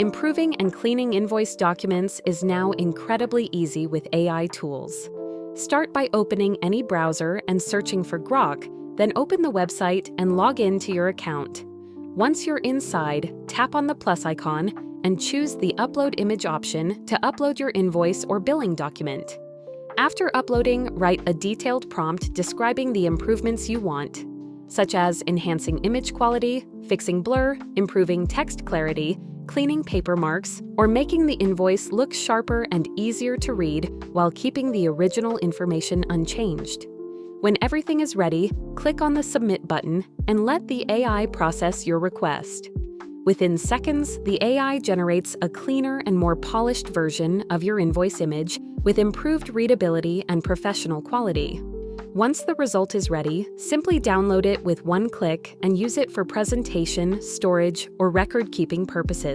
Improving and cleaning invoice documents is now incredibly easy with AI tools. Start by opening any browser and searching for Grok, then open the website and log in to your account. Once you're inside, tap on the plus icon and choose the Upload Image option to upload your invoice or billing document. After uploading, write a detailed prompt describing the improvements you want, such as enhancing image quality, fixing blur, improving text clarity, cleaning paper marks, or making the invoice look sharper and easier to read while keeping the original information unchanged. When everything is ready, click on the Submit button and let the AI process your request. Within seconds, the AI generates a cleaner and more polished version of your invoice image with improved readability and professional quality. Once the result is ready, simply download it with one click and use it for presentation, storage, or record-keeping purposes.